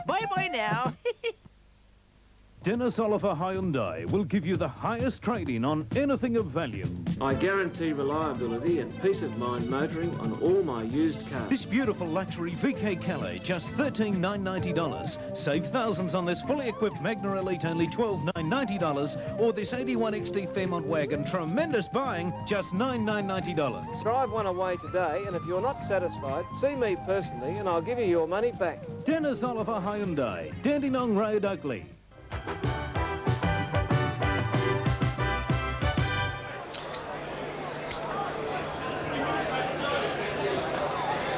Bye-bye now. Dennis Oliver Hyundai will give you the highest trading on anything of value. I guarantee reliability and peace of mind motoring on all my used cars. This beautiful luxury VK Calais, just $13,990. Save thousands on this fully equipped Magna Elite, only $12,990. Or this 81 XD Fairmont wagon, tremendous buying, just $9,990. Drive one away today, and if you're not satisfied, see me personally and I'll give you your money back. Dennis Oliver Hyundai, Dandenong Road, Oakley.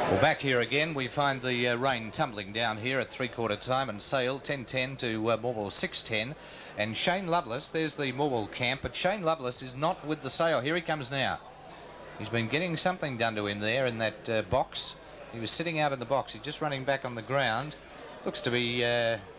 Well, back here again, we find the rain tumbling down here at three-quarter time, and Sale 10-10 to Morwell 6-10. And Shane Lovelace, there's the Morwell camp, but Shane Lovelace is not with the Sale. Here he comes now. He's been getting something done to him there in that box. He was sitting out in the box. He's just running back on the ground. Looks to be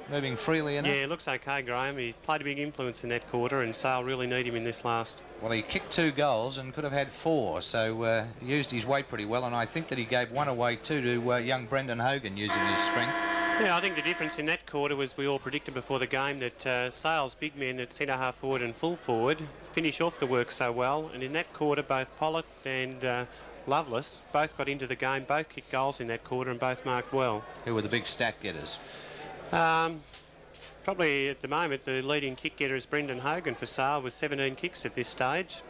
moving freely enough. Yeah, it looks okay, Graham. He played a big influence in that quarter, and Sale really need him in this last. Well, he kicked 2 goals and could have had 4, so he used his weight pretty well, and I think that he gave one away too to young Brendan Hogan using his strength. Yeah, I think the difference in that quarter was we all predicted before the game that Sale's big men at centre-half forward and full forward finish off the work so well, and in that quarter both Pollitt and Lovelace both got into the game, both kicked goals in that quarter and both marked well. Who were the big stat getters? Probably at the moment the leading kick getter is Brendan Hogan for Sale with 17 kicks at this stage.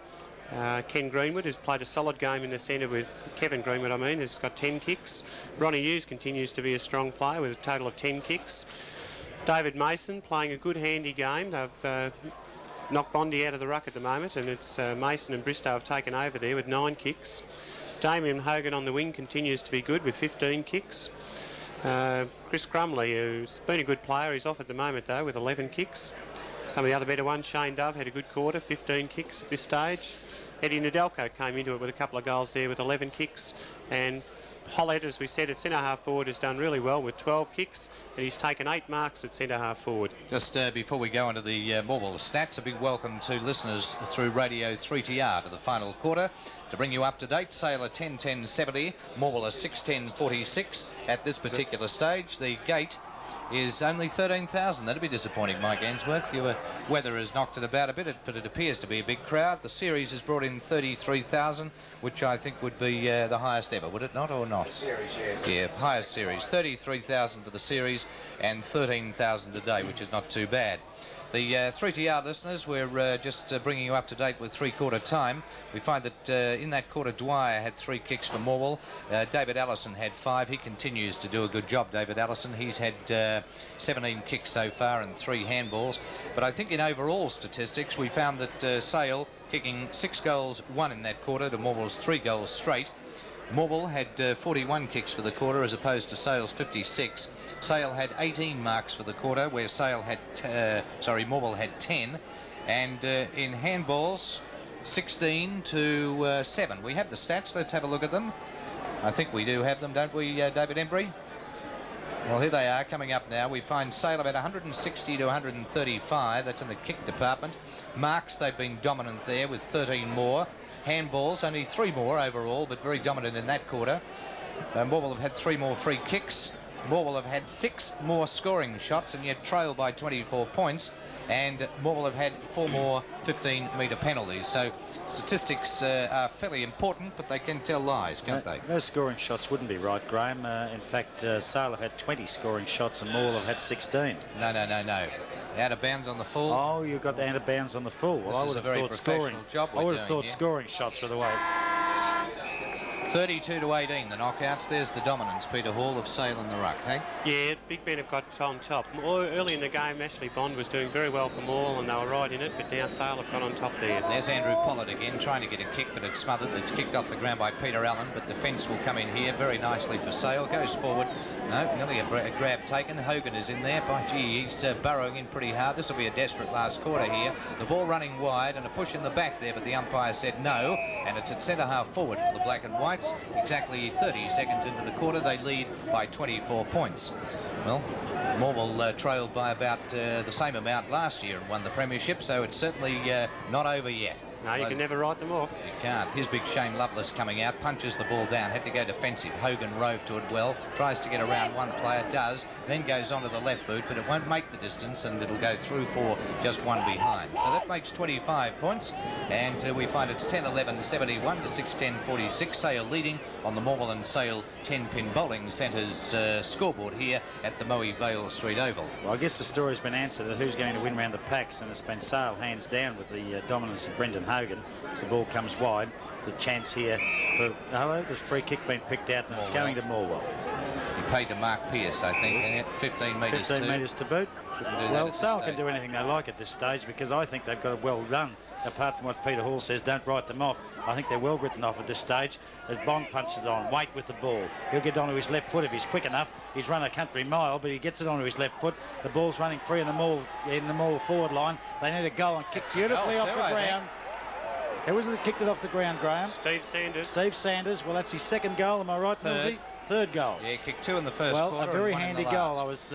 Ken Greenwood has played a solid game in the centre with Kevin Greenwood, has got 10 kicks. Ronnie Hughes continues to be a strong player with a total of 10 kicks. David Mason playing a good handy game. They've knocked Bondi out of the ruck at the moment, and it's Mason and Bristow have taken over there with 9 kicks. Damien Hogan on the wing continues to be good with 15 kicks. Chris Crumley, who's been a good player, he's off at the moment though with 11 kicks. Some of the other better ones, Shane Dove had a good quarter, 15 kicks at this stage. Eddie Nedelko came into it with a couple of goals there with 11 kicks, and Hollett, as we said, at centre-half forward has done really well with 12 kicks, and he's taken 8 marks at centre-half forward. Just before we go into the Morwell stats, a big welcome to listeners through Radio 3TR to the final quarter. To bring you up to date, Sale 10-10-70, Morwell 6-10-46 at this particular stage. The gate is only 13,000. That'd be disappointing, Mike Ainsworth. Your weather has knocked it about a bit, but it appears to be a big crowd. The series has brought in 33,000, which I think would be the highest ever, would it not, or not? The series, yeah. Yeah, highest series. 33,000 for the series and 13,000 today, which is not too bad. The 3TR listeners, we're just bringing you up to date with three-quarter time. We find that in that quarter, Dwyer had 3 kicks for Morwell. David Allison had 5. He continues to do a good job, David Allison. He's had 17 kicks so far and 3 handballs. But I think in overall statistics, we found that Sale kicking 6 goals, 1 in that quarter to Morwell's 3 goals straight. Morwell had 41 kicks for the quarter as opposed to Sale's 56. Sale had 18 marks for the quarter, where Morwell had 10. And in handballs, 16 to 7. We have the stats. Let's have a look at them. I think we do have them, don't we, David Embry? Well, here they are coming up now. We find Sale about 160 to 135. That's in the kick department. Marks, they've been dominant there with 13 more. Handballs, only 3 more overall, but very dominant in that quarter. Morwell have had 3 more free kicks. Morwell have had 6 more scoring shots and yet trail by 24 points. And Morwell have had 4 more 15-metre penalties. So statistics are fairly important, but they can tell lies, can't they? Those scoring shots wouldn't be right, Graham. In fact, Sale have had 20 scoring shots and Morwell have had 16. No. Out of bounds on the full. Oh, you've got the out of bounds on the full. Well, this is a very professional job we're I would doing have thought here. scoring shots were the way. 32 to 18, the knockouts. There's the dominance, Peter Hall, of Sale in the ruck, hey? Yeah, Big Ben have got on top. Early in the game, Ashley Bond was doing very well for Morwell and they were right in it, but now Sale have got on top there. There's Andrew Pollard again, trying to get a kick, but it's smothered. It's kicked off the ground by Peter Allen, but defence will come in here very nicely for Sale. Goes forward. No, nearly a grab taken. Hogan is in there. By gee, he's burrowing in pretty hard. This will be a desperate last quarter here. The ball running wide and a push in the back there, but the umpire said no, and it's at centre-half forward for the Black and Whites. Exactly 30 seconds into the quarter, they lead by 24 points. Well, Morwell trailed by about the same amount last year and won the premiership, so it's certainly not over yet. No, you can never write them off. You can't. Here's big Shane Lovelace coming out, punches the ball down, had to go defensive. Hogan rove to it well, tries to get around one player, does, then goes onto the left boot, but it won't make the distance and it'll go through for just one behind. So that makes 25 points, and we find it's 10-11, 71 to 6-10, 46. Sale leading on the Morwell and Sale 10-pin bowling centres scoreboard here at the Moe Vale Street Oval. Well, I guess the story's been answered at who's going to win round the packs, and it's been Sale hands down with the dominance of Brendan Hogan. As the ball comes wide, the chance here for there's free kick being picked out, and it's going to Morwell. He paid to Mark Pearce, I think, Yes. 15 metres 15 metres to boot. Well, Sale can do anything they like at this stage, because I think they've got it well done. Apart from what Peter Hall says, don't write them off. I think they're well written off at this stage. As Bond punches on, Wait with the ball. He'll get onto his left foot if he's quick enough. He's run a country mile, but he gets it onto his left foot. The ball's running free in the Morwell forward line. They need a goal and kick beautifully off the ground. Who was it that kicked it off the ground, Graham? Steve Sanders. Steve Sanders. Well, that's his second goal. Am I right, Millsy? Third goal. Yeah, he kicked 2 in the first quarter. Well, a very and 1 in handy the goal. last.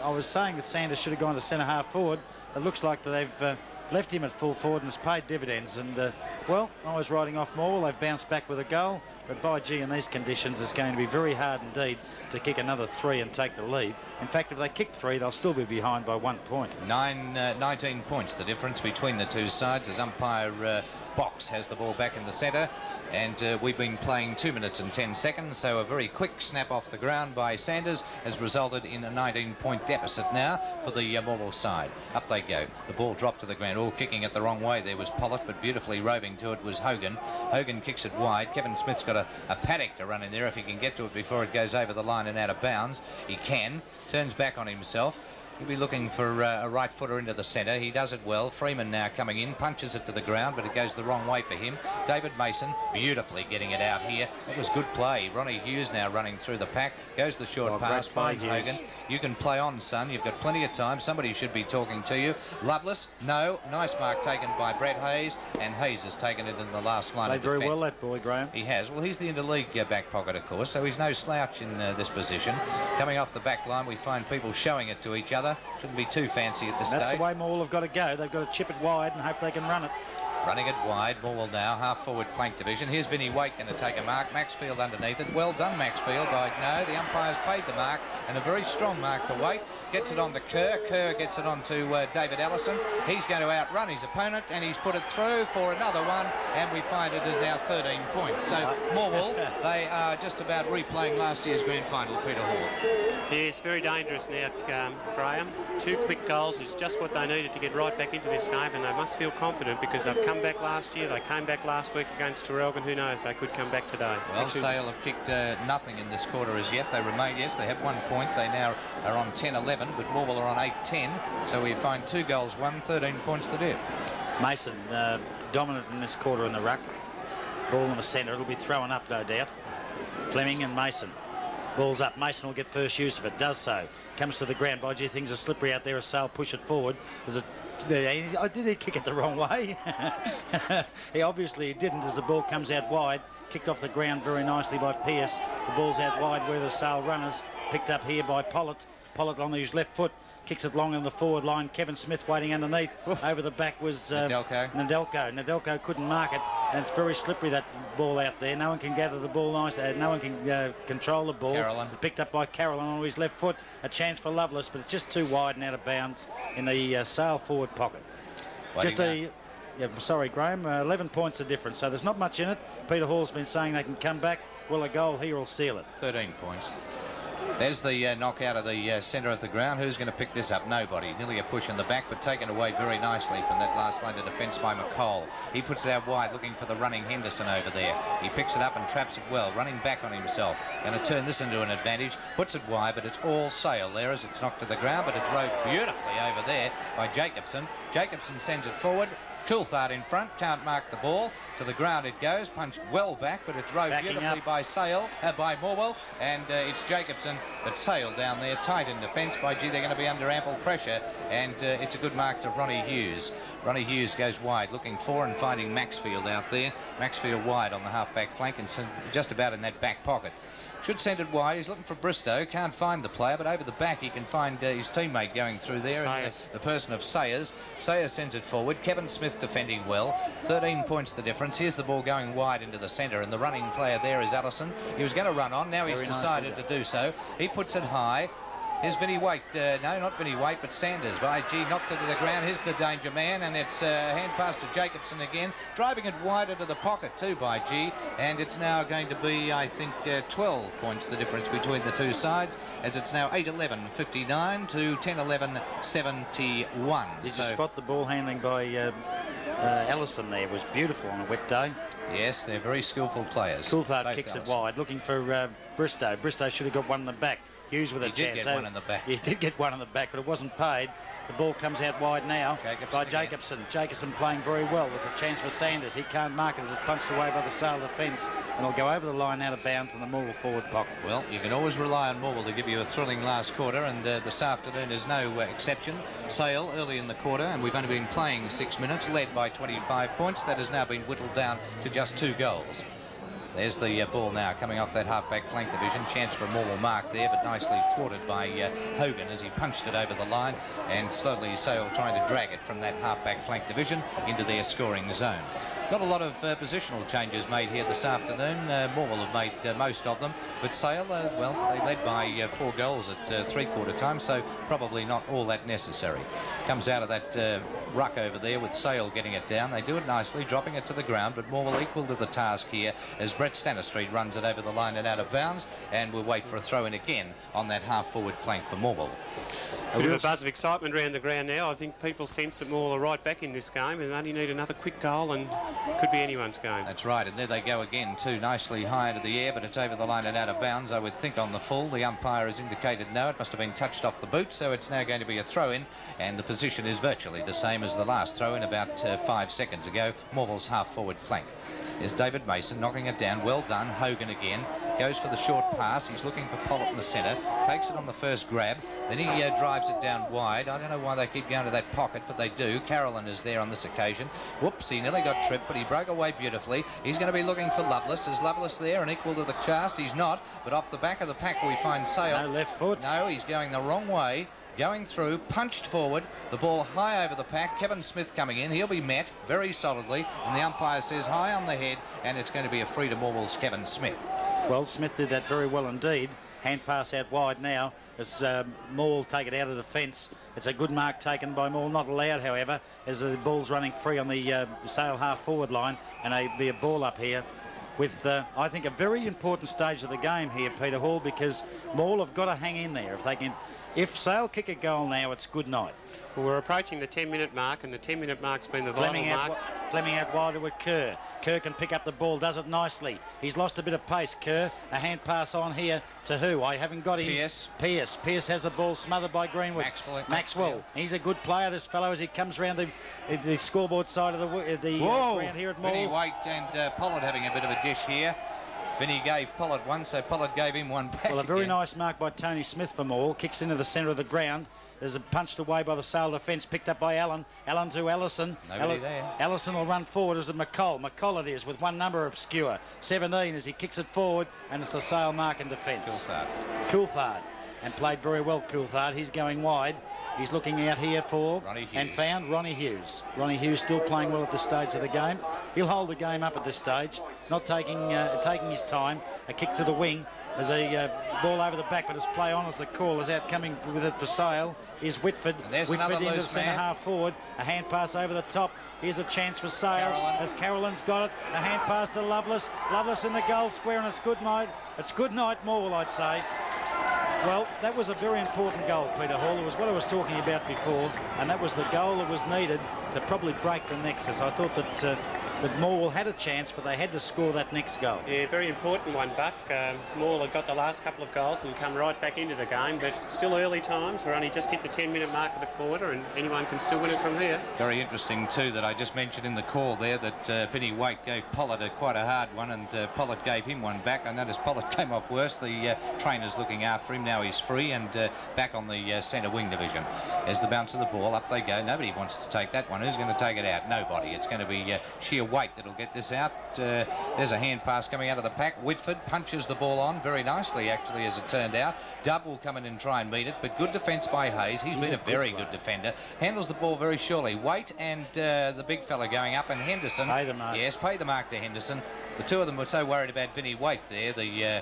I was saying that Sanders should have gone to centre half forward. It looks like that they've left him at full forward and has paid dividends. And well, I was riding off Morwell. They've bounced back with a goal, but by gee, in these conditions, it's going to be very hard indeed to kick another 3 and take the lead. In fact, if they kick 3, they'll still be behind by 1 point. 19 points, the difference between the two sides, as umpire Box has the ball back in the centre, and we've been playing 2 minutes and 10 seconds, so a very quick snap off the ground by Sanders has resulted in a 19-point deficit now for the Morwell side. Up they go. The ball dropped to the ground, all kicking it the wrong way. There was Pollock, but beautifully roving to it was Hogan. Hogan kicks it wide. Kevin Smith's got a paddock to run in there if he can get to it before it goes over the line and out of bounds. He can. Turns back on himself. He'll be looking for a right footer into the centre. He does it well. Freeman now coming in, punches it to the ground, but it goes the wrong way for him. David Mason beautifully getting it out here. It was good play. Ronnie Hughes now running through the pack. Goes the short pass, finds Hogan. You can play on, son. You've got plenty of time. Somebody should be talking to you. Lovelace, no. Nice mark taken by Brett Hayes, and Hayes has taken it in the last line of defence. Played very well, that boy, Graham. He has. Well, he's the interleague back pocket, of course, so he's no slouch in this position. Coming off the back line, we find people showing it to each other. Shouldn't be too fancy at this stage. That's the way Morwell have got to go. They've got to chip it wide and hope they can run it. Running it wide, Morwell now, half-forward flank division. Here's Vinnie Wake going to take a mark. Maxfield underneath it. Well done, Maxfield. No, the umpire's paid the mark, and a very strong mark to Wake. Gets it on to Kerr. Kerr gets it on to David Allison. He's going to outrun his opponent, and he's put it through for another one, and we find it is now 13 points. So Morwell, they are just about replaying last year's grand final, Peter Hall. Yeah, it's very dangerous now, Graham. 2 quick goals is just what they needed to get right back into this game, and they must feel confident because they've come back last year. They came back last week against Traralgon. Who knows? They could come back today. Well, Sale have kicked nothing in this quarter as yet. They remain, yes, they have 1 point. They now are on 10-11, but Morwell are on 8-10. So we find 2 goals, 13 points to diff. Mason dominant in this quarter in the ruck. Ball in the centre. It'll be thrown up, no doubt. Fleming and Mason. Ball's up. Mason will get first use of it. Does so. Comes to the ground. By gee, things are slippery out there as Sale push it forward. There's a did he kick it the wrong way? He obviously didn't, as the ball comes out wide. Kicked off the ground very nicely by Pearce. The ball's out wide where the Sale runners. Picked up here by Pollitt. Pollitt on his left foot. Kicks it long in the forward line. Kevin Smith waiting underneath. Over the back was Nedelko. Nedelko couldn't mark it, and it's very slippery, that ball out there. No one can gather the ball nice. No one can control the ball. Carolyn. Picked up by Carolyn on his left foot. A chance for Lovelace, but it's just too wide and out of bounds in the Sale forward pocket. Sorry, Graham. 11 points of difference, so there's not much in it. Peter Hall's been saying they can come back. Well, a goal here will seal it. 13 points. There's the knock out of the centre of the ground. Who's going to pick this up? Nobody. Nearly a push in the back, but taken away very nicely from that last line of defence by McCall. He puts it out wide, looking for the running Henderson over there. He picks it up and traps it well, running back on himself. Going to turn this into an advantage. Puts it wide, but it's all Sale there as it's knocked to the ground, but it's rode beautifully over there by Jacobson. Jacobson sends it forward. Coulthard in front, can't mark the ball. To the ground it goes, punched well back, but it's rode beautifully by Morwell, and it's Jacobson, but Sale down there, tight in defence. By gee, they're going to be under ample pressure, and it's a good mark to Ronnie Hughes. Ronnie Hughes goes wide, looking for and finding Maxfield out there. Maxfield wide on the half-back flank and just about in that back pocket. Should send it wide. He's looking for Bristow. Can't find the player, but over the back he can find his teammate going through there. Sayers. The person of Sayers. Sayers sends it forward. Kevin Smith defending well. 13 points the difference. Here's the ball going wide into the centre, and the running player there is Allison. He was going to run on. Now he's decided to do so. He puts it high. Here's Vinnie Waite. No, not Vinnie Waite, but Sanders. By G knocked it to the ground. Here's the danger man, and it's hand pass to Jacobson again. Driving it wider to the pocket too by G, and it's now going to be, I think, 12 points the difference between the two sides, as it's now 8-11 59 to 10-11 71. Did you spot the ball handling by Ellison there? It was beautiful on a wet day. Yes, they're very skillful players. Coulthard kicks it wide, looking for Bristow. Bristow should have got one in the back. Hughes with a chance. He did get one in the back. He did get one in the back, but it wasn't paid. The ball comes out wide now by Jacobson. Jacobson playing very well. There's a chance for Sanders. He can't mark it as it's punched away by the Sale defence, and it'll go over the line out of bounds in the Morwell forward pocket. Well, you can always rely on Morwell to give you a thrilling last quarter, and this afternoon is no exception. Sale early in the quarter, and we've only been playing 6 minutes, led by 25 points. That has now been whittled down to just 2 goals. There's the ball now coming off that half-back flank division. Chance for a Morwell mark there, but nicely thwarted by Hogan as he punched it over the line, and slowly Sale trying to drag it from that half-back flank division into their scoring zone. Not a lot of positional changes made here this afternoon. Morwell have made most of them, but Sale, well, they led by 4 goals at three-quarter time, so probably not all that necessary. Comes out of that ruck over there with Sale getting it down. They do it nicely, dropping it to the ground, but Morwell equal to the task here as Brett Stanistreet runs it over the line and out of bounds, and we'll wait for a throw in again on that half-forward flank for Morwell. A bit of a buzz of excitement around the ground now. I think people sense that Morwell are right back in this game and only need another quick goal, and could be anyone's game. That's right, and there they go again too, nicely high into the air, but it's over the line and out of bounds. I would think on the full. The umpire has indicated no, it must have been touched off the boot, so it's now going to be a throw-in, and the position is virtually the same as the last throw-in about 5 seconds ago. Morwell's half-forward flank. There's David Mason knocking it down. Well done. Hogan again. Goes for the short pass. He's looking for Pollitt in the centre. Takes it on the first grab. Then he drives it down wide. I don't know why they keep going to that pocket, but they do. Carolyn is there on this occasion. Whoops, he nearly got tripped, but he broke away beautifully. He's going to be looking for Lovelace. Is Lovelace there and equal to the cast? He's not, but off the back of the pack we find Sale. No left foot. No, he's going the wrong way. Going through, punched forward, the ball high over the pack. Kevin Smith coming in. He'll be met very solidly, and the umpire says high on the head, and it's going to be a free to Morwell's Kevin Smith. Well, Smith did that very well indeed. Hand pass out wide now as Morwell take it out of defence. It's a good mark taken by Morwell, not allowed, however, as the ball's running free on the Sale half-forward line, and there'll be a ball up here with, I think, a very important stage of the game here, Peter Hall, because Morwell have got to hang in there. If they can... If Sale kick a goal now, it's good night. Well, we're approaching the 10-minute mark, and the 10-minute mark's been the vital mark. Fleming out wider with Kerr. Kerr can pick up the ball, does it nicely. He's lost a bit of pace, Kerr. A hand pass on here to who? I haven't got him. Pearce. Pearce has the ball smothered by Greenwood. Maxwell. He's a good player, this fellow, as he comes round the scoreboard side of the ground here at Morwell. Vinnie Waite and Pollard having a bit of a dish here. Vinnie gave Pollard one, so Pollard gave him one back. Well, a very nice mark by Tony Smith for Morwell. Kicks into the centre of the ground. There's a punched away by the Sale defence, picked up by Allen. Allen to Ellison. Nobody there. Ellison will run forward as a McColl. McColl it is with one number obscure. 17 as he kicks it forward, and it's a Sale mark in defence. Coulthard. And played very well, Coulthard. He's going wide. He's looking out here for and found Ronnie Hughes. Ronnie Hughes still playing well at this stage of the game. He'll hold the game up at this stage, not taking his time. A kick to the wing. There's a ball over the back, but it's play on as the call is out. Coming with it for Sale is Whitford. Whitford into the centre half forward. A hand pass over the top. Here's a chance for Sale as Carolyn's got it. A hand pass to Lovelace. Lovelace in the goal square, and it's good night. It's good night, Morwell, I'd say. Well, that was a very important goal, Peter Hall. It was what I was talking about before, and that was the goal that was needed to probably break the nexus. I thought that Morwell had a chance, but they had to score that next goal. Yeah, very important one, Buck. Morwell had got the last couple of goals and come right back into the game, but still early times. We're only just hit the 10-minute mark of the quarter, and anyone can still win it from here. Very interesting, too, that I just mentioned in the call there that Vinnie Waite gave Pollard quite a hard one, and Pollard gave him one back. I noticed Pollard came off worse. The trainer's looking after him. Now he's free and back on the centre wing division. There's the bounce of the ball. Up they go. Nobody wants to take that one. Who's going to take it out? Nobody. It's going to be sheer Waite that'll get this out. There's a hand pass coming out of the pack. Whitford punches the ball on very nicely, actually, as it turned out. Dove will come in and try and meet it, but good defence by Hayes. He's been a very good defender. Handles the ball very surely. Waite and the big fella going up, and Henderson. Pay the mark. Yes, pay the mark to Henderson. The two of them were so worried about Vinnie Waite there, the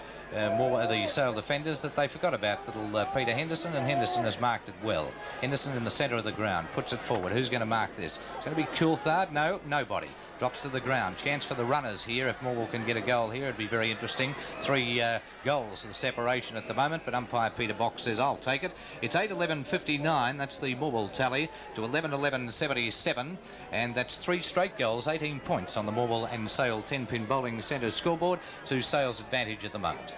Sale defenders, that they forgot about little Peter Henderson, and Henderson has marked it well. Henderson in the centre of the ground, puts it forward. Who's going to mark this? It's going to be Coulthard? No, nobody. Drops to the ground. Chance for the runners here. If Morwell can get a goal here, it'd be very interesting. 3 goals, the separation at the moment, but umpire Peter Box says, I'll take it. It's 8-11-59. That's the Morwell tally to 11-11-77, and that's 3 straight goals, 18 points on the Morwell and Sale 10-pin bowling centre scoreboard to Sale's advantage at the moment.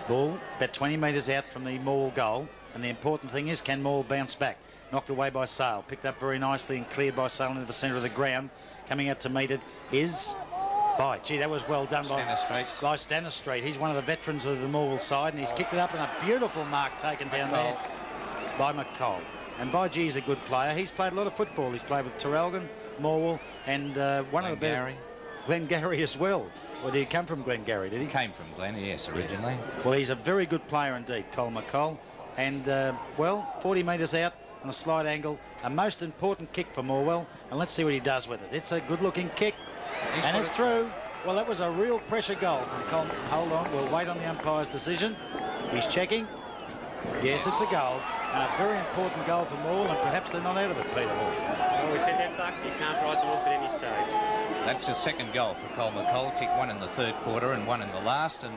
Ball about 20 metres out from the Morwell goal, and the important thing is, can Morwell bounce back? Knocked away by Sale, picked up very nicely and cleared by Sale into the centre of the ground. Coming out to meet it is by, gee, that was well done by Stanistreet. He's one of the veterans of the Morwell side, and he's kicked it up, and a beautiful mark taken down there by McColl. And by, gee, he's a good player. He's played a lot of football. He's played with Terrelgan, Morwell, and one of the better, Glengarry as well. Or did he come from Glengarry, did he? Came from Glen, yes, originally. Yes. Well, he's a very good player indeed, Cole McColl. And, well, 40 metres out on a slight angle. A most important kick for Morwell. And let's see what he does with it. It's a good-looking kick. And it's through. Well, that was a real pressure goal from Cole. Hold on, we'll wait on the umpire's decision. He's checking. Yes, it's a goal. And a very important goal for Morwell, and perhaps they're not out of it, Peter. Well, we said that, Buck. You can't write them off at any stage. That's the second goal for Cole McColl. Kicked one in the third quarter and one in the last, and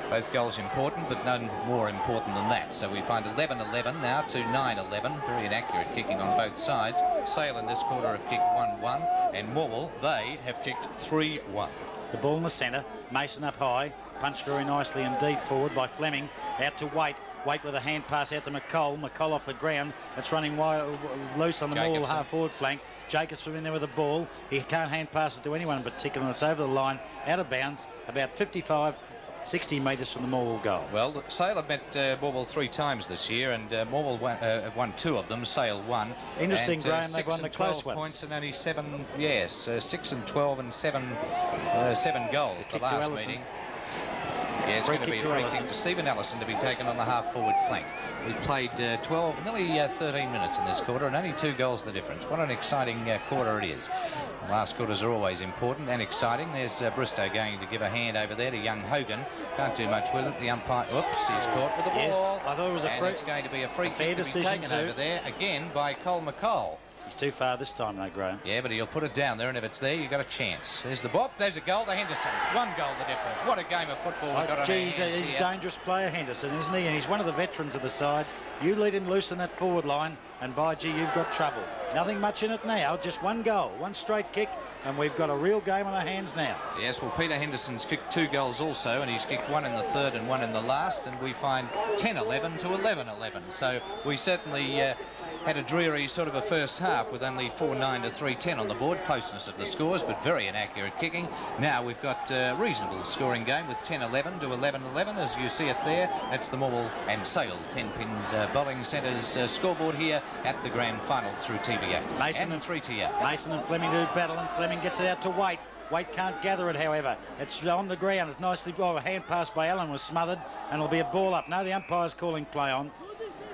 both goals important, but none more important than that. So we find 11-11 now to 9-11. Very inaccurate kicking on both sides. Sale in this quarter have kicked 1-1, and Morwell, they have kicked 3-1. The ball in the centre. Mason up high. Punched very nicely indeed forward by Fleming. Out to Waite. Waite with a hand pass out to McColl. McColl off the ground. It's running wide, loose on the Morwell half-forward flank. Jacobson in there with the ball. He can't hand pass it to anyone in particular. It's over the line, out of bounds, about 55-60 metres from the Morwell goal. Well, Sale have met Morwell 3 times this year, and Morwell have won 2 of them. Sale 1. Interesting, Graham, they've won the close ones. Points and only 7, yes, 6 and 12 and 7 goals the last meeting. Yeah, it's going to be a free kick to Stephen Ellison to be taken on the half-forward flank. We've played 12, nearly 13 minutes in this quarter, and only 2 goals the difference. What an exciting quarter it is. The last quarters are always important and exciting. There's Bristow going to give a hand over there to young Hogan. Can't do much with it. The umpire, oops, he's caught with the ball. Yes, I thought it was a free. It's going to be a free kick to be taken over there again by Cole McColl. He's too far this time, though, Graham. Yeah, but he'll put it down there, and if it's there, you've got a chance. There's the bop. There's a goal to Henderson. 1 goal the difference. What a game of football we've got on our hands here. He's a dangerous player, Henderson, isn't he? And he's one of the veterans of the side. You lead him loose in that forward line, and by gee, you've got trouble. Nothing much in it now. Just 1 goal, 1 straight kick, and we've got a real game on our hands now. Yes, well, Peter Henderson's kicked 2 goals also, and he's kicked 1 in the third and 1 in the last, and we find 10-11 to 11-11. So we certainly had a dreary sort of a first half with only 4-9 to 3-10 on the board. Closeness of the scores, but very inaccurate kicking. Now we've got a reasonable scoring game with 10-11 to 11-11, as you see it there. That's the Morwell and Sale 10-pin bowling centres scoreboard here at the grand final through TV8. Mason and 3-tier. Mason and Fleming do battle, and Fleming gets it out to Waite. Waite can't gather it, however. It's on the ground. It's nicely, a hand pass by Allen was smothered, and it'll be a ball up. No, the umpire's calling play on.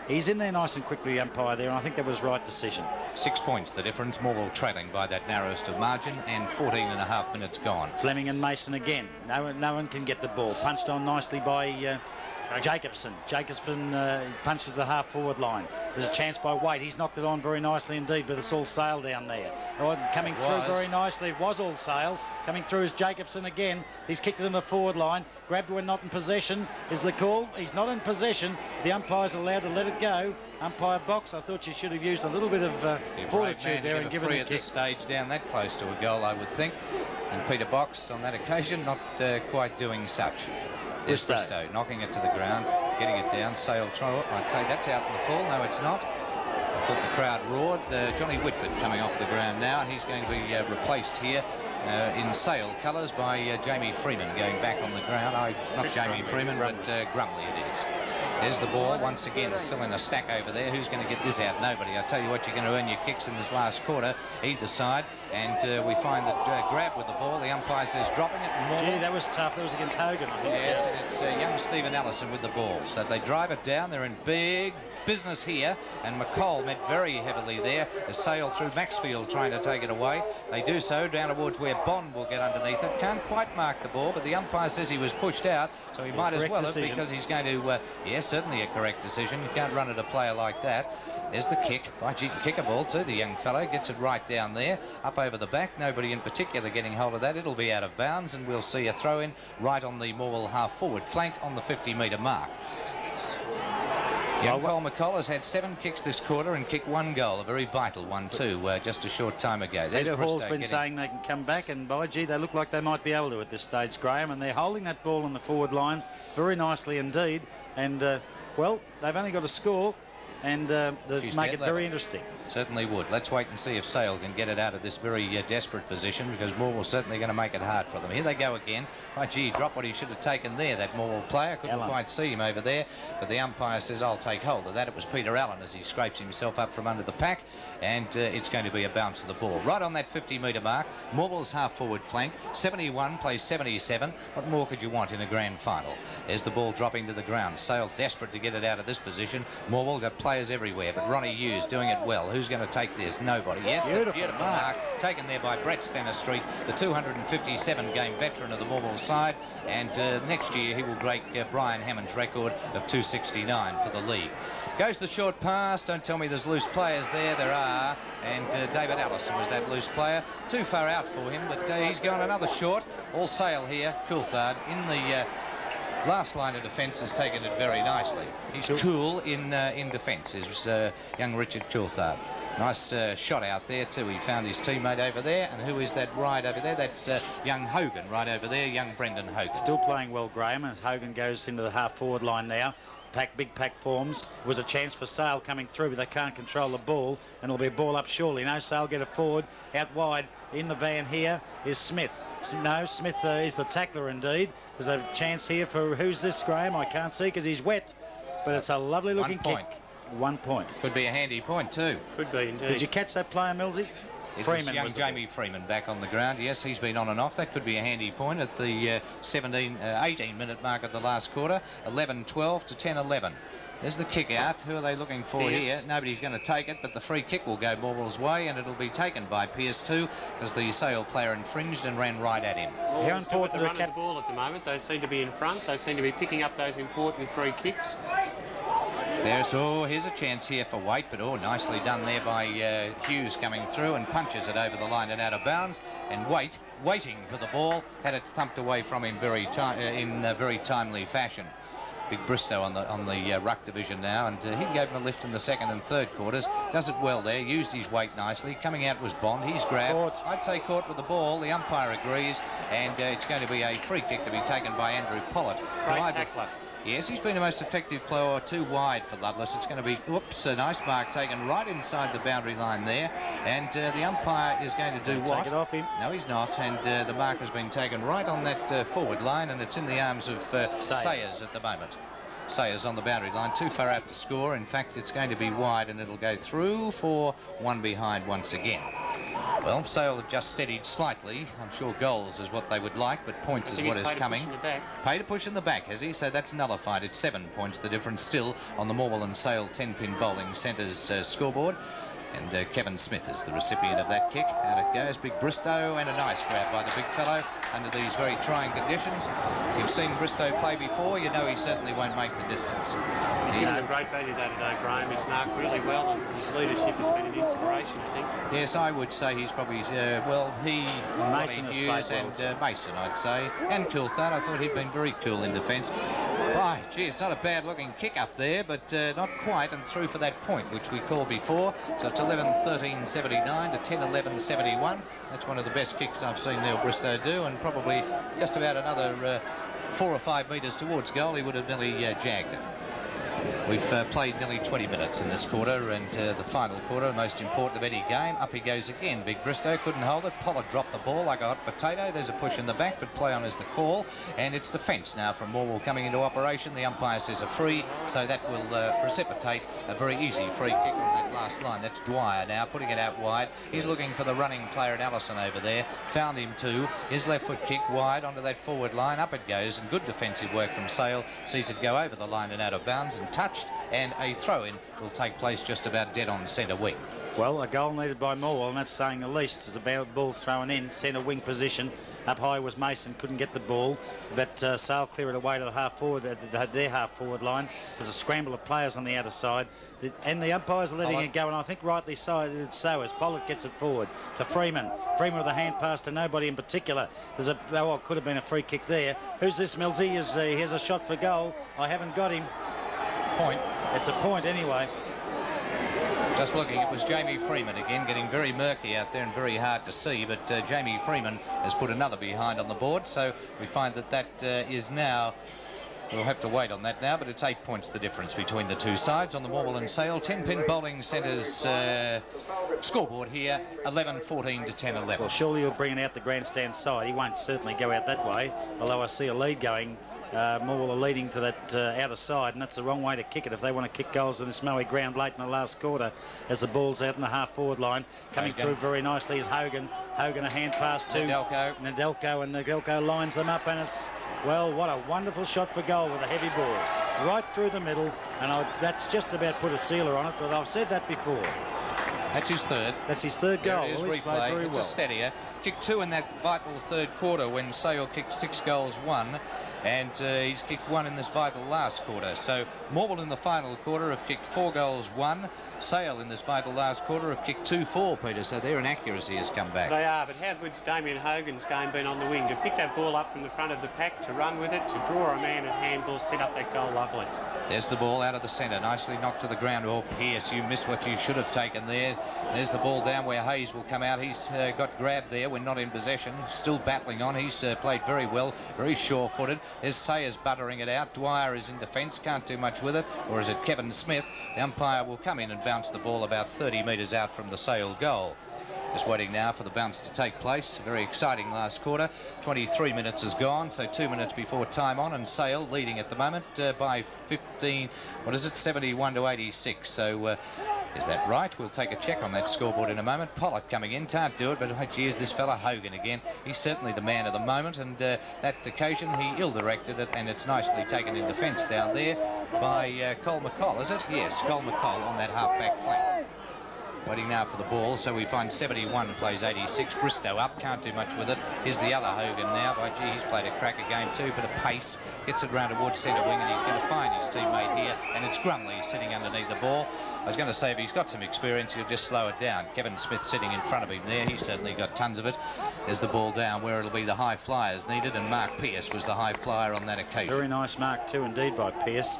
He's in there nice and quickly, the umpire there, and I think that was right decision. 6 points the difference. Morwell trailing by that narrowest of margin, and 14.5 minutes gone. Fleming and Mason again. No one can get the ball. Punched on nicely by Jacobson. Jacobson punches the half-forward line. There's a chance by Waite. He's knocked it on very nicely indeed, but it's all Sale down there. Coming through very nicely. It was all Sale. Coming through is Jacobson again. He's kicked it in the forward line. Grabbed when not in possession is the call. He's not in possession. The umpire's allowed to let it go. Umpire Box, I thought you should have used a little bit of fortitude there and given it a kick. At this stage down that close to a goal, I would think. And Peter Box on that occasion not quite doing such. Bristow knocking it to the ground, getting it down. Sale try. I'd say that's out in the full. No, it's not. I thought the crowd roared. Johnny Whitford coming off the ground now, and he's going to be replaced here in Sale colours by Jamie Freeman going back on the ground. Not Jamie Freeman, but Grumley it is. There's the ball once again, still in a stack over there. Who's going to get this out? Nobody. I tell you what, you're going to earn your kicks in this last quarter, either side. And we find that grab with the ball. The umpire says dropping it. Gee, that was tough. That was against Hogan, I think. Yes, and it's young Stephen Allison with the ball. So if they drive it down, they're in big business here. And McCall met very heavily there. A sail through Maxfield trying to take it away. They do so down towards where Bond will get underneath it. Can't quite mark the ball, but the umpire says he was pushed out, so he might as well have, because he's going to, yes, certainly a correct decision. You can't run at a player like that. There's the kick. Right, you can kick a ball too, the young fellow. Gets it right down there, up over the back. Nobody in particular getting hold of that. It'll be out of bounds, and we'll see a throw-in right on the Morwell half-forward flank on the 50-metre mark. Young Cole McCall has had 7 kicks this quarter and kicked 1 goal, a very vital one too, just a short time ago. Peter Hall's been saying they can come back, and by gee, they look like they might be able to at this stage, Graham, and they're holding that ball on the forward line very nicely indeed. And, well, they've only got to score and make it very interesting. Certainly would. Let's wait and see if Sale can get it out of this very desperate position, because Morwell's certainly going to make it hard for them. Here they go again. Oh, gee, drop what he should have taken there, that Morwell player. Couldn't quite see him over there, but the umpire says, I'll take hold of that. It was Peter Allen as he scrapes himself up from under the pack, and it's going to be a bounce of the ball. Right on that 50-metre mark, Morwell's half-forward flank. 71 plays 77. What more could you want in a grand final? There's the ball dropping to the ground. Sale desperate to get it out of this position. Morwell got players everywhere, but Ronnie Hughes doing it well. Who's going to take this? Nobody. Yes, beautiful mark taken there by Brett Stanistreet, the 257-game veteran of the Morwell side, and next year he will break Brian Hammond's record of 269 for the league. Goes the short pass. Don't tell me there's loose players there. There are, and David Allison was that loose player. Too far out for him, but he's gone another short. All Sale here. Coulthard in the last line of defence has taken it very nicely. He's cool in defence, is young Richard Coulthard. Nice shot out there too. He found his teammate over there, and who is that right over there? That's young Hogan right over there, young Brendan Hogan. Still playing well, Graham, as Hogan goes into the half-forward line now. Big pack forms. It was a chance for Sale coming through, but they can't control the ball, and it'll be a ball up surely. No, Sale get it forward, out wide. In the van here is Smith. No, Smith is the tackler indeed. There's a chance here for, who's this, Graham? I can't see because he's wet, but it's a lovely looking kick. 1 point. Could be a handy point too. Could be indeed. Did you catch that player, Millsy? Freeman young Jamie Freeman back on the ground. Yes, he's been on and off. That could be a handy point at the 18-minute mark of the last quarter. 11-12 to 10-11. There's the kick out. Who are they looking for here? Nobody's going to take it, but the free kick will go Morwell's way, and it'll be taken by Pearce too, because the Sale player infringed and ran right at him. How important to run the ball at the moment? They seem to be in front. They seem to be picking up those important free kicks. Here's a chance here for Waite, but nicely done there by Hughes coming through and punches it over the line and out of bounds. And Waite, waiting for the ball, had it thumped away from him in a very timely fashion. Big Bristow on the ruck division now, and he gave him a lift in the second and third quarters. Does it well there, used his weight nicely. Coming out was Bond. He's grabbed. Caught. I'd say caught with the ball. The umpire agrees, and it's going to be a free kick to be taken by Andrew Pollitt. Great tackler. Yes, he's been the most effective player, too wide for Loveless. It's going to be, whoops, a nice mark taken right inside the boundary line there. And the umpire is going to do what? Take it off him. No, he's not. And the mark has been taken right on that forward line, and it's in the arms of Sayers at the moment. Sayers on the boundary line, too far out to score. In fact, it's going to be wide, and it'll go through for one behind once again. Well, Sale have just steadied slightly. I'm sure goals is what they would like, but points is what is coming. Paid a push in the back, has he? So that's nullified. It's 7 points, the difference still on the Morwell and Sale 10-pin bowling centres scoreboard. And Kevin Smith is the recipient of that kick. Out it goes. Big Bristow, and a nice grab by the big fellow under these very trying conditions. You've seen Bristow play before. You know he certainly won't make the distance. He's given some great value day today, Graham. He's marked really well, and his leadership has been an inspiration, I think. Yes, I would say he's probably, he, Mason Hughes and Mason, I'd say. And Coulthard. I thought he'd been very cool in defence. Right, gee, it's not a bad-looking kick up there, but not quite, and through for that point, which we called before. So it's 11-13-79 to 10-11-71. That's one of the best kicks I've seen Neil Bristow do, and probably just about another 4 or 5 metres towards goal, he would have nearly jagged it. We've played nearly 20 minutes in this quarter, and the final quarter, the most important of any game. Up he goes again. Big Bristow couldn't hold it. Pollard dropped the ball like a hot potato. There's a push in the back, but play on is the call. And it's defence now from Morwell coming into operation. The umpire says a free, so that will precipitate a very easy free kick on that last line. That's Dwyer now, putting it out wide. He's looking for the running player at Allison over there. Found him too. His left foot kick wide onto that forward line. Up it goes, and good defensive work from Sale. Sees it go over the line and out of bounds and touched, and a throw-in will take place just about dead on centre wing. Well, a goal needed by Morwell, and that's saying the least, as the ball's thrown in. Centre wing position. Up high was Mason, couldn't get the ball, but Sale clear it away to the half forward, their half forward line. There's a scramble of players on the outer side, and the umpires are letting it go, and I think rightly so as Pollard gets it forward to Freeman. Freeman with a hand pass to nobody in particular. There's a, oh, it could have been a free kick there. Who's this, Millsy? He has a shot for goal. I haven't got him. Point. It's a point anyway. Just looking, it was Jamie Freeman again, getting very murky out there and very hard to see, but Jamie Freeman has put another behind on the board, so we find that is now, we'll have to wait on that now, but it's 8 points the difference between the two sides on the Morwell and Sale. 10-pin bowling centres scoreboard here, 11-14 to 10-11. Well, surely he'll bring it out the grandstand side. He won't certainly go out that way, although I see a lead going. Morwell are leading to that outer side, and that's the wrong way to kick it if they want to kick goals in this Moe ground late in the last quarter, as the ball's out in the half-forward line. Coming through very nicely is Hogan. Hogan a hand pass to Nedelko, and Nedelko lines them up, and it's, well, what a wonderful shot for goal with a heavy ball. Right through the middle, and that's just about put a sealer on it, but I've said that before. That's his third. That's his third goal. There it is, replay. It's a steadier. Kicked 2 in that vital third quarter when Sale kicked 6 goals, 1. And he's kicked 1 in this vital last quarter. So Morwell in the final quarter have kicked 4 goals, 1. Sale in this vital last quarter have kicked 2-4, Peter. So their inaccuracy has come back. They are, but how good's Damien Hogan's game been on the wing? To pick that ball up from the front of the pack, to run with it, to draw a man at handball, set up that goal lovely. There's the ball out of the centre, nicely knocked to the ground. Oh, Pearce, you missed what you should have taken there. There's the ball down where Hayes will come out. He's got grabbed there when not in possession. Still battling on. He's played very well, very sure-footed. There's Sayers buttering it out. Dwyer is in defence, can't do much with it. Or is it Kevin Smith? The umpire will come in and bounce the ball about 30 metres out from the Sale goal. Just waiting now for the bounce to take place. Very exciting last quarter. 23 minutes has gone, so 2 minutes before time on, and Sale leading at the moment by 15, 71 to 86. So is that right? We'll take a check on that scoreboard in a moment. Pollard coming in, can't do it, but oh, geez, this fella Hogan again. He's certainly the man of the moment, and that occasion he ill-directed it, and it's nicely taken in defence down there by Cole McColl, is it? Yes, Cole McColl on that half-back flank. Waiting now for the ball, so we find 71 plays 86. Bristow up, can't do much with it. Here's the other Hogan now. By gee, he's played a cracker game too, bit of pace. Gets it round towards centre wing, and he's going to find his teammate here, and it's Grumley sitting underneath the ball. I was going to say, if he's got some experience, he'll just slow it down. Kevin Smith sitting in front of him there. He's certainly got tons of it. There's the ball down where it'll be the high flyers needed, and Mark Pearce was the high flyer on that occasion. Very nice mark too, indeed, by Pearce.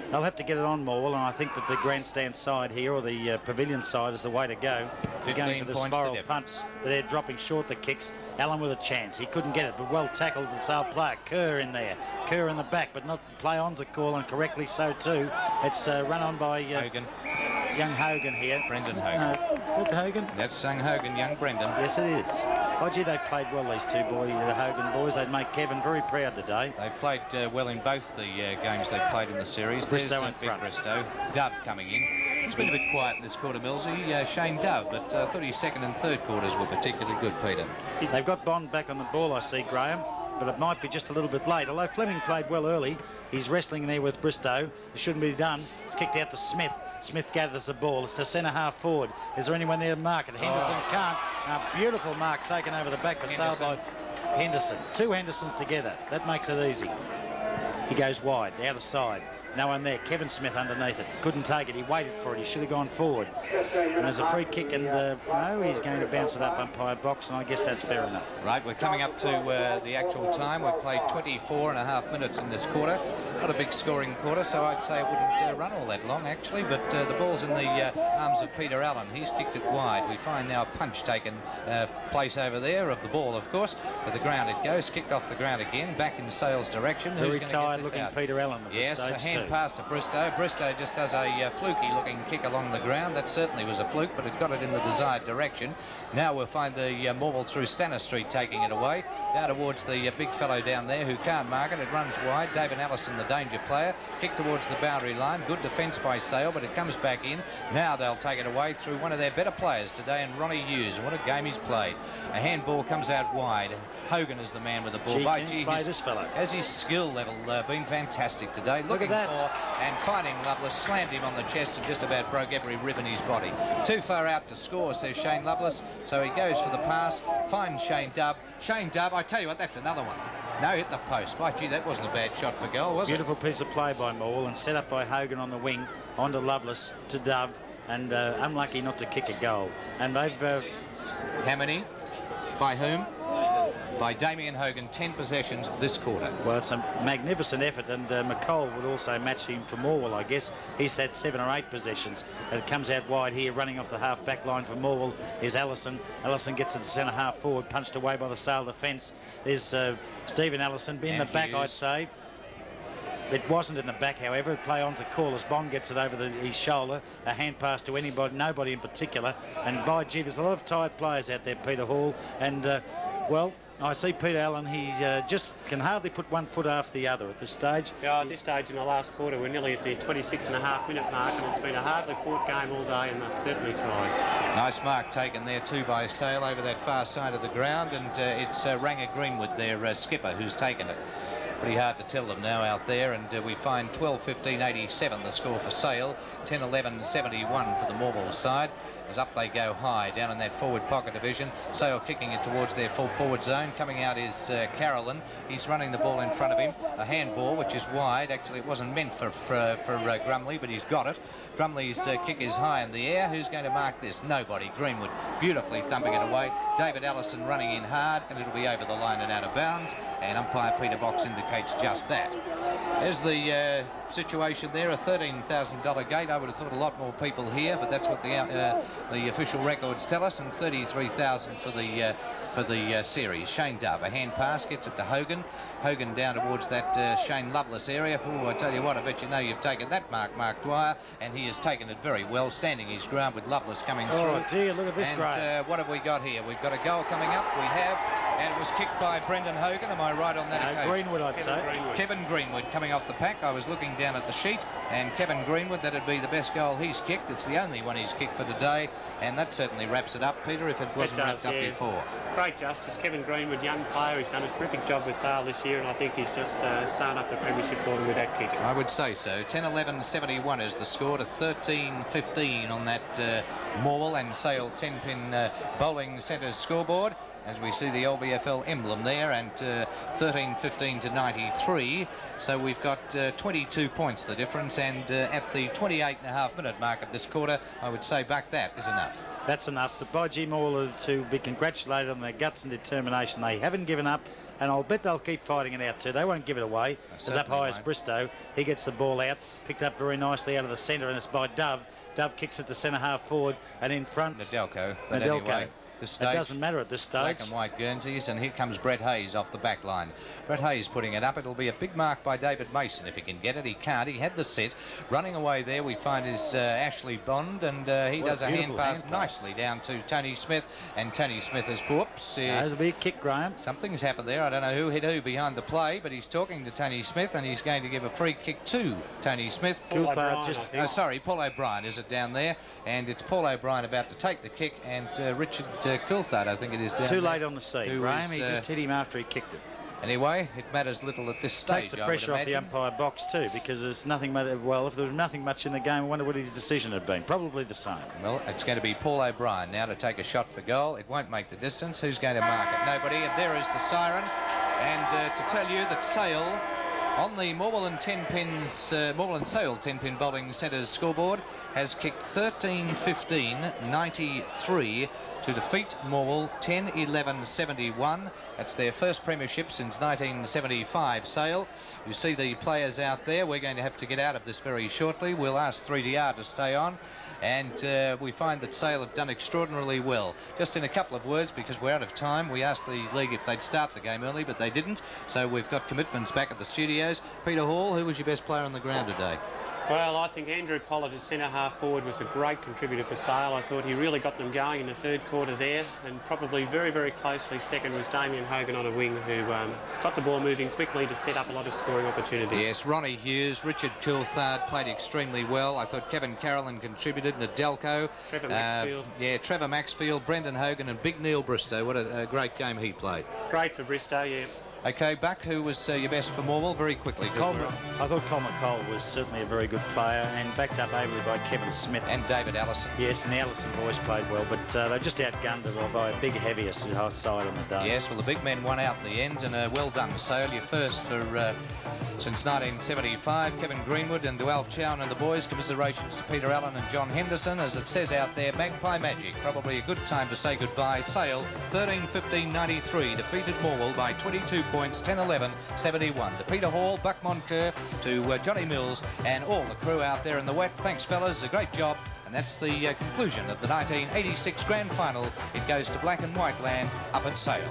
They'll have to get it on Morwell, and I think that the grandstand side here, or the pavilion side, is the way to go. They're going for the spiral punt, but they're dropping short the kicks. Allen with a chance. He couldn't get it, but well tackled the Sale player. Kerr in there. Kerr in the back, but not play on's a call, and correctly so too. It's run on by Hogan. Young Hogan here. Brendan Hogan. Is it Hogan? That's young Hogan, young Brendan. Yes, it is. Oh, gee, they played well, these two boys, the Hogan boys. They'd make Kevin very proud today. They've played well in both the games they've played in the series. Bristow in Big front. Bristow. Dove coming in. It's been a bit quiet in this quarter, Millsy. Shane Dove, but I thought his second and third quarters were particularly good, Peter. They've got Bond back on the ball, I see, Graham, but it might be just a little bit late. Although Fleming played well early, he's wrestling there with Bristow. It shouldn't be done. It's kicked out to Smith. Smith gathers the ball. It's to centre half forward. Is there anyone there to mark it? Henderson can't. A beautiful mark taken over the back for Sale by Henderson. Two Hendersons together. That makes it easy. He goes wide, out of side. No one there. Kevin Smith underneath it. Couldn't take it. He waited for it. He should have gone forward. And there's a free kick, and no, he's going to bounce it up umpire box, and I guess that's fair enough. Right, we're coming up to the actual time. We've played 24 and a half minutes in this quarter. Not a big scoring quarter, so I'd say it wouldn't run all that long, actually, but the ball's in the arms of Peter Allen. He's kicked it wide. We find now a punch taken place over there of the ball, of course. To the ground it goes, kicked off the ground again, back in Sale's direction. Very tired-looking Peter Allen at this stage. Yes, a hand pass to Bristow. Bristow just does a fluky-looking kick along the ground. That certainly was a fluke, but it got it in the desired direction. Now we'll find the Morwell through Stanner Street taking it away, down towards the big fellow down there who can't mark it. It runs wide. David Allison, the danger player, kicked towards the boundary line. Good defence by Sale, but it comes back in. Now they'll take it away through one of their better players today, and Ronnie Hughes. What a game he's played. A handball comes out wide. Hogan is the man with the ball. This fellow. Has his skill level been fantastic today. Look at that. And finding Lovelace, slammed him on the chest and just about broke every rib in his body. Too far out to score, says Shane Lovelace. So he goes for the pass, finds Shane Dubb. Shane Dubb, I tell you what, that's another one. No, hit the post. By gee, that wasn't a bad shot for goal, was it? Beautiful piece of play by Morwell and set up by Hogan on the wing, onto Lovelace to Dubb, and unlucky not to kick a goal. And they've... How many? By whom? By Damien Hogan, 10 possessions this quarter. Well, it's a magnificent effort, and McColl would also match him for Morwell, I guess. He's had 7 or 8 possessions. And it comes out wide here, running off the half-back line for Morwell is Allison. Allison gets it to centre-half forward, punched away by the Sale defence. There's Stephen Allison in the back, I'd say. It wasn't in the back, however. Play on's a call as Bond gets it over his shoulder. A hand pass to nobody in particular. And by gee, there's a lot of tired players out there, Peter Hall. And, well, I see Peter Allen, he just can hardly put one foot after the other at this stage. Yeah, at this stage in the last quarter, we're nearly at the 26.5-minute mark, and it's been a hardly fought game all day, and they've certainly tried. Nice mark taken there too by Sale over that far side of the ground, and it's Ranger Greenwood, their skipper, who's taken it. Pretty hard to tell them now out there, and we find 12-15-87 the score for Sale, 10-11-71 for the Morwell side. As up they go high down in that forward pocket division. Sale kicking it towards their full forward zone. Coming out is Carolyn. He's running the ball in front of him. A handball which is wide. Actually it wasn't meant for Grumley, but he's got it. Grumley's kick is high in the air. Who's going to mark this? Nobody. Greenwood beautifully thumping it away. David Allison running in hard, and it'll be over the line and out of bounds, and umpire Peter Box indicates just that. There's the situation there, a $13,000 gate. I would have thought a lot more people here, but that's what the official records tell us, and $33,000 for the series. Shane Dubb, a hand pass, gets it to Hogan. Hogan down towards that Shane Lovelace area. Oh, I tell you what, I bet you know you've taken that Mark Dwyer, and he has taken it very well, standing his ground with Lovelace coming through. Oh dear, look at this and what have we got here? We've got a goal coming up. We have, and it was kicked by Brendan Hogan. Am I right on that occasion? Greenwood, I'd say. Kevin Greenwood coming off the pack. I was looking down at the sheet, and Kevin Greenwood, that'd be the best goal he's kicked. It's the only one he's kicked for today, and that certainly wraps it up, Peter, if it wasn't wrapped up before. Great justice. Kevin Greenwood, young player, he's done a terrific job with Sale this year, and I think he's just sewn up the premiership for them with that kick. I would say so. 10-11-71 is the score to 13-15 on that Morwell and Sale 10-pin bowling centre scoreboard, as we see the LVFL emblem there, and 13-15 to 93. So we've got 22 points the difference, and at the 28.5-minute mark of this quarter, I would say back that is enough. That's enough. But by G Morwell to be congratulated on their guts and determination. They haven't given up, and I'll bet they'll keep fighting it out too. They won't give it away. It's up high as Bristow. He gets the ball out, picked up very nicely out of the centre, and it's by Dove. Dove kicks it to centre half forward, and in front Nedelko. Nedelko. Stage, it doesn't matter at this stage. Black and white Guernseys, and here comes Brett Hayes off the back line. Brett Hayes putting it up. It'll be a big mark by David Mason if he can get it. He can't. He had the set. Running away there we find is Ashley Bond, and he does a hand pass nicely down to Tony Smith, and Tony Smith is, whoops. There's a big kick, Graham. Something's happened there. I don't know who hit who behind the play, but he's talking to Tony Smith, and he's going to give a free kick to Tony Smith. Paul O'Brien is it down there, and it's Paul O'Brien about to take the kick, and Richard Coulthard, I think it is down Too there, late on the seat, Graham. He just hit him after he kicked it. Anyway, it matters little at this stage. Takes the pressure off the umpire box too, because there's nothing much. Well, if there was nothing much in the game, I wonder what his decision had been. Probably the same. Well, it's going to be Paul O'Brien now to take a shot for goal. It won't make the distance. Who's going to mark it? Nobody. And there is the siren. And to tell you that Sale On the Morwell and 10 pins, Morwell and Sale 10-pin bowling centres scoreboard has kicked 13-15-93 to defeat Morwell 10-11-71. That's their first premiership since 1975. Sale, you see the players out there. We're going to have to get out of this very shortly. We'll ask 3DR to stay on. And we find that Sale have done extraordinarily well. Just in a couple of words, because we're out of time, we asked the league if they'd start the game early, but they didn't. So we've got commitments back at the studios. Peter Hall, who was your best player on the ground today? Well, I think Andrew Pollard, his centre half forward, was a great contributor for Sale. I thought he really got them going in the third quarter there, and probably very, very closely second was Damien Hogan on a wing, who got the ball moving quickly to set up a lot of scoring opportunities. Yes, Ronnie Hughes, Richard Coulthard played extremely well. I thought Kevin Carolyn contributed, Nadelko. Trevor Maxfield. Yeah, Trevor Maxfield, Brendan Hogan and Big Neil Bristow. What a great game he played. Great for Bristow, yeah. Okay, Buck, who was your best for Morwell? Very quickly. I thought Colin McCall was certainly a very good player and backed up ably by Kevin Smith. And David Allison. Yes, and the Allison boys played well, but they just outgunned it by a big, heavier side on the day. Yes, well, the big men won out in the end, and well done, Sale. Your first for since 1975. Kevin Greenwood and Alf Chowan and the boys. Commiserations to Peter Allen and John Henderson. As it says out there, Magpie Magic. Probably a good time to say goodbye. Sale, 13-15-93, defeated Morwell by 22 points, 10-11-71. To Peter Hall, Buck Moncur, to Johnny Mills, and all the crew out there in the wet. Thanks, fellas. A great job. And that's the conclusion of the 1986 Grand Final. It goes to black and white land up at Sale.